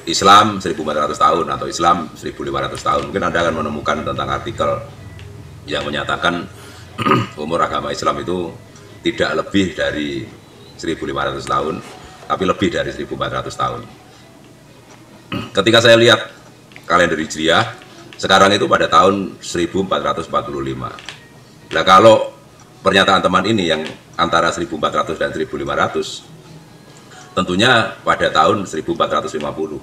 Islam 1400 tahun atau Islam 1500 tahun. Mungkin Anda akan menemukan tentang artikel yang menyatakan umur agama Islam itu tidak lebih dari 1500 tahun, tapi lebih dari 1400 tahun. Ketika saya lihat kalender Hijriah, sekarang itu pada tahun 1445. Nah, kalau pernyataan teman ini yang antara 1400 dan 1500, tentunya pada tahun 1450.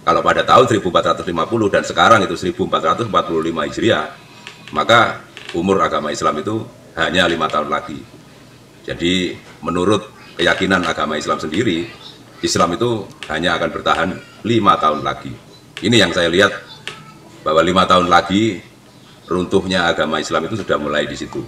Kalau pada tahun 1450 dan sekarang itu 1445 Hijriah, maka umur agama Islam itu hanya 5 tahun lagi. Jadi menurut keyakinan agama Islam sendiri, Islam itu hanya akan bertahan 5 tahun lagi. Ini yang saya lihat, bahwa 5 tahun lagi runtuhnya agama Islam itu sudah mulai di situ.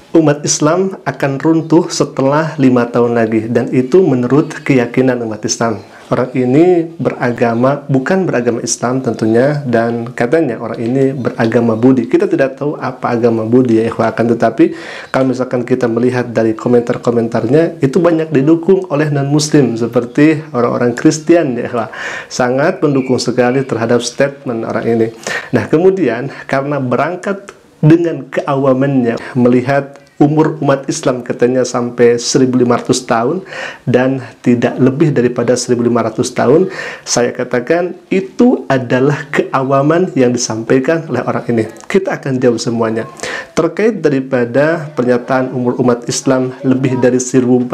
Umat Islam akan runtuh setelah 5 tahun lagi, dan itu menurut keyakinan umat Islam. Orang ini beragama, bukan beragama Islam tentunya, dan katanya orang ini beragama Budi. Kita tidak tahu apa agama Budi ya ikhwah, akan tetapi kalau misalkan kita melihat dari komentar-komentarnya, itu banyak didukung oleh non-muslim seperti orang-orang Kristen ya ikhwah. Sangat mendukung sekali terhadap statement orang ini. Nah, kemudian karena berangkat dengan keawamannya melihat umur umat Islam katanya sampai 1500 tahun dan tidak lebih daripada 1500 tahun, saya katakan itu adalah keawaman yang disampaikan oleh orang ini. Kita akan jawab semuanya. Terkait daripada pernyataan umur umat Islam lebih dari 1400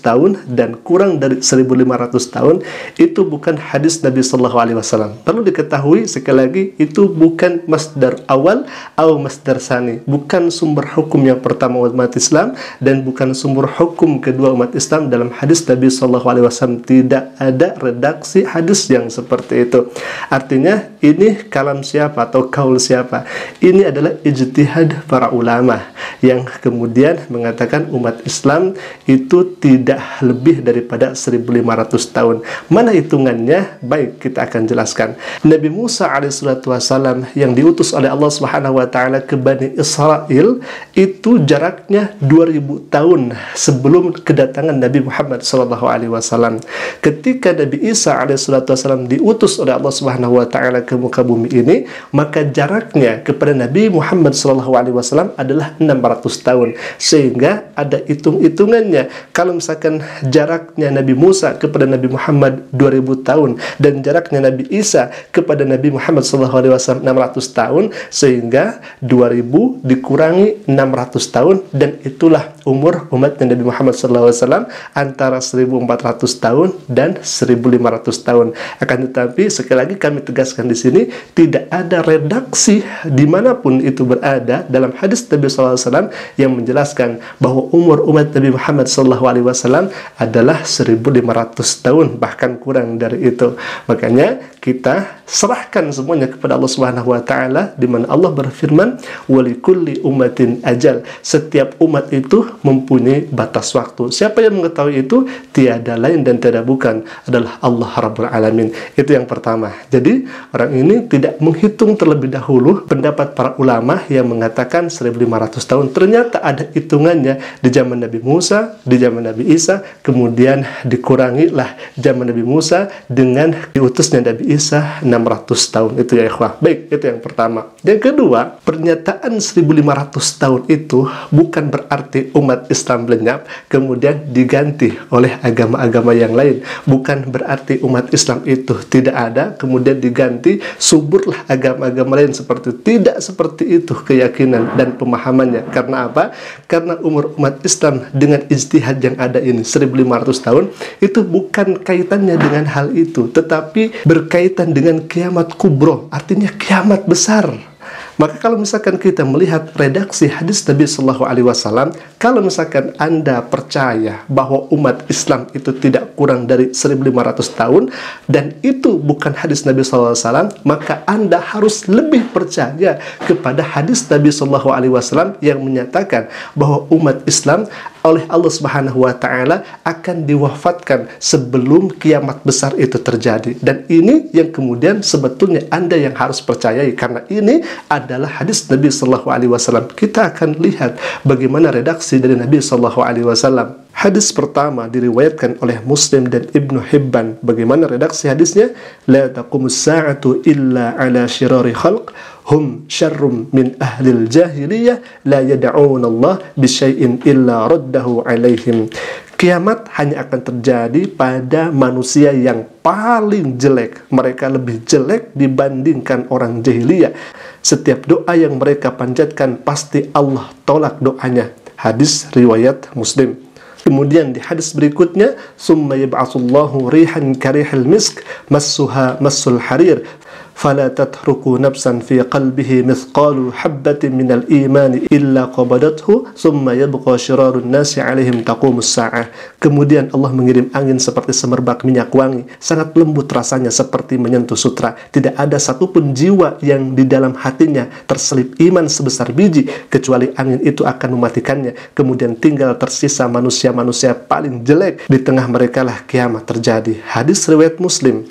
tahun dan kurang dari 1500 tahun, itu bukan hadis Nabi Shallallahu Alaihi Wasallam. Perlu diketahui sekali lagi, itu bukan masdar awal atau masdar sani, bukan sumber hukum yang pertama umat Islam dan bukan sumber hukum kedua umat Islam dalam hadis Nabi Shallallahu Alaihi Wasallam. Tidak ada redaksi hadis yang seperti itu. Artinya ini kalam siapa atau kaul siapa? Ini adalah ijtihad para ulama yang kemudian mengatakan umat Islam itu tidak lebih daripada 1500 tahun. Mana hitungannya? Baik, kita akan jelaskan. Nabi Musa alaihissalatu wassalam yang diutus oleh Allah Subhanahu wa taala ke Bani Israel itu jaraknya 2000 tahun sebelum kedatangan Nabi Muhammad sallallahu alaihi wasallam. Ketika Nabi Isa alaihissalatu wassalam diutus oleh Allah Subhanahu wa taala ke muka bumi ini, maka jaraknya kepada Nabi Muhammad sallallahu alaihi wasallam adalah 600 tahun. Sehingga ada hitung-hitungannya. Kalau misalkan jaraknya Nabi Musa kepada Nabi Muhammad 2000 tahun dan jaraknya Nabi Isa kepada Nabi Muhammad sallallahu alaihi wasallam 600 tahun, sehingga 2000 dikurangi 600 tahun, dan itulah umur umat Nabi Muhammad SAW antara 1400 tahun dan 1500 tahun. Akan tetapi sekali lagi kami tegaskan di sini, tidak ada redaksi dimanapun itu berada dalam hadis Nabi SAW yang menjelaskan bahwa umur umat Nabi Muhammad SAW adalah 1500 tahun, bahkan kurang dari itu. Makanya kita serahkan semuanya kepada Allah Subhanahu wa taala, di mana Allah berfirman, "Walikulli ummatin ajal." Setiap umat itu mempunyai batas waktu. Siapa yang mengetahui itu? Tiada lain dan tiada bukan adalah Allah Rabbul Alamin. Itu yang pertama. Jadi orang ini tidak menghitung terlebih dahulu pendapat para ulama yang mengatakan 1500 tahun. Ternyata ada hitungannya di zaman Nabi Musa, di zaman Nabi Isa, kemudian dikurangilah zaman Nabi Musa dengan diutusnya Nabi Isa 600 tahun. Itu ya ikhwah. Baik, itu yang pertama. Yang kedua, pernyataan 1500 tahun itu bukan berarti umat Islam lenyap kemudian diganti oleh agama-agama yang lain. Bukan berarti umat Islam itu tidak ada kemudian diganti suburlah agama-agama lain seperti itu. Tidak seperti itu keyakinan dan pemahamannya. Karena apa? Karena umur umat Islam dengan ijtihad yang ada ini 1500 tahun itu bukan kaitannya dengan hal itu, tetapi berkaitan dengan kiamat kubro, artinya kiamat besar. Maka kalau misalkan kita melihat redaksi hadis Nabi Shallallahu Alaihi Wasallam, kalau misalkan Anda percaya bahwa umat Islam itu tidak kurang dari 1500 tahun dan itu bukan hadis Nabi Shallallahu Alaihi Wasallam, maka Anda harus lebih percaya kepada hadis Nabi Shallallahu Alaihi Wasallam yang menyatakan bahwa umat Islam oleh Allah Subhanahu wa taala akan diwafatkan sebelum kiamat besar itu terjadi. Dan ini yang kemudian sebetulnya Anda yang harus percayai, karena ini adalah hadis Nabi Sallallahu Alaihi Wasallam. Kita akan lihat bagaimana redaksi dari Nabi Sallallahu Alaihi Wasallam. Hadis pertama diriwayatkan oleh Muslim dan Ibnu Hibban. Bagaimana redaksi hadisnya? La taqumus sa'atu illa ala syirari khalq hum syarrum min ahlil jahiliyah la yad'una Allah bisyai'in illa raddahu alaihim. Kiamat hanya akan terjadi pada manusia yang paling jelek. Mereka lebih jelek dibandingkan orang jahiliyah. Setiap doa yang mereka panjatkan pasti Allah tolak doanya. Hadis riwayat Muslim. Kemudian di hadis berikutnya, summa yab'atsullahu rihan karihil misk massuha massul harir fala tatruku nafsan fi qalbihi mithqalu habbatin minal imani illa qabadathu summa yabqa syirarun nasi alaihim taqumus sa'ah. Kemudian Allah mengirim angin seperti semerbak minyak wangi, sangat lembut rasanya seperti menyentuh sutra. Tidak ada satupun jiwa yang di dalam hatinya terselip iman sebesar biji, kecuali angin itu akan mematikannya. Kemudian tinggal tersisa manusia-manusia paling jelek, di tengah mereka lah kiamat terjadi. Hadis riwayat Muslim.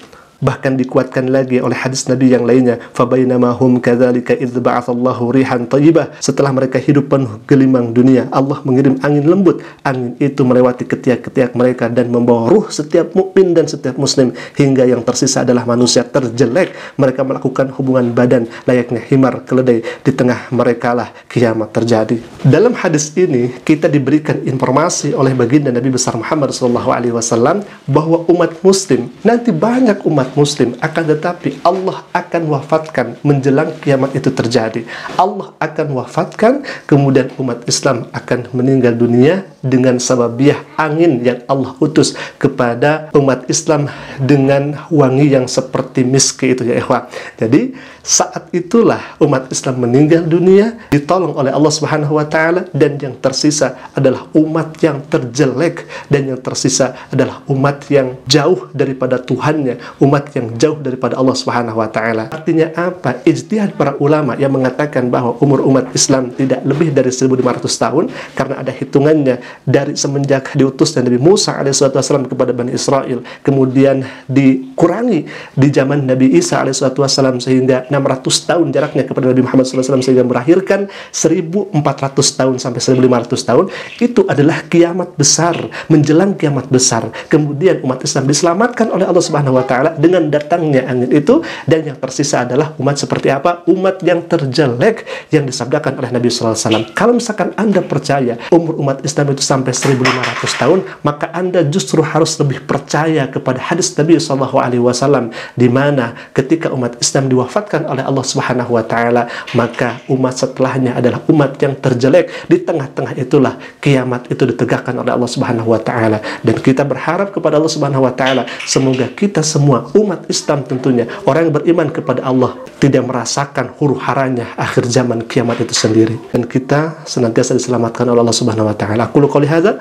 Bahkan dikuatkan lagi oleh hadis Nabi yang lainnya, fabainama hum kadzalika idz ba'atsallahu rihan thayyibah. Setelah mereka hidup penuh gelimang dunia, Allah mengirim angin lembut. Angin itu melewati ketiak-ketiak mereka dan membawa ruh setiap mukmin dan setiap muslim, hingga yang tersisa adalah manusia terjelek. Mereka melakukan hubungan badan layaknya himar keledai. Di tengah mereka lah kiamat terjadi. Dalam hadis ini kita diberikan informasi oleh baginda Nabi besar Muhammad SAW bahwa umat muslim, nanti banyak umat muslim, akan tetapi Allah akan wafatkan menjelang kiamat itu terjadi. Allah akan wafatkan, kemudian umat Islam akan meninggal dunia dengan sababiah angin yang Allah utus kepada umat Islam dengan wangi yang seperti miski itu ya ikhwah. Jadi saat itulah umat Islam meninggal dunia, ditolong oleh Allah Subhanahu wa taala, dan yang tersisa adalah umat yang terjelek, dan yang tersisa adalah umat yang jauh daripada Tuhannya, umat yang jauh daripada Allah Subhanahu wa taala. Artinya apa? Ijtihad para ulama yang mengatakan bahwa umur umat Islam tidak lebih dari 1500 tahun karena ada hitungannya dari semenjak diutusnya Nabi Musa alaihissalam kepada Bani Israel, kemudian dikurangi di zaman Nabi Isa alaihissalam sehingga 600 tahun jaraknya kepada Nabi Muhammad SAW, sehingga melahirkan 1400 tahun sampai 1500 tahun. Itu adalah kiamat besar, menjelang kiamat besar. Kemudian umat Islam diselamatkan oleh Allah Subhanahu wa taala dengan datangnya angin itu, dan yang tersisa adalah umat seperti apa? Umat yang terjelek yang disabdakan oleh Nabi SAW. Kalau misalkan Anda percaya umur umat Islam itu sampai 1500 tahun, maka Anda justru harus lebih percaya kepada hadis Nabi SAW, di mana ketika umat Islam diwafatkan oleh Allah Subhanahu wa taala, maka umat setelahnya adalah umat yang terjelek. Di tengah-tengah itulah kiamat itu ditegakkan oleh Allah Subhanahu wa taala. Dan kita berharap kepada Allah Subhanahu wa taala, semoga kita semua umat Islam, tentunya orang yang beriman kepada Allah, tidak merasakan huru-haranya akhir zaman kiamat itu sendiri, dan kita senantiasa diselamatkan oleh Allah Subhanahu wa taala. Aku qouli hadza,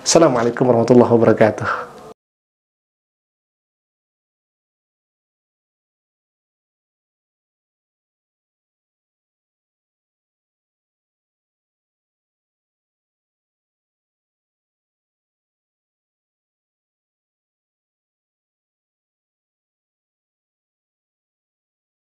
Assalamualaikum warahmatullahi wabarakatuh.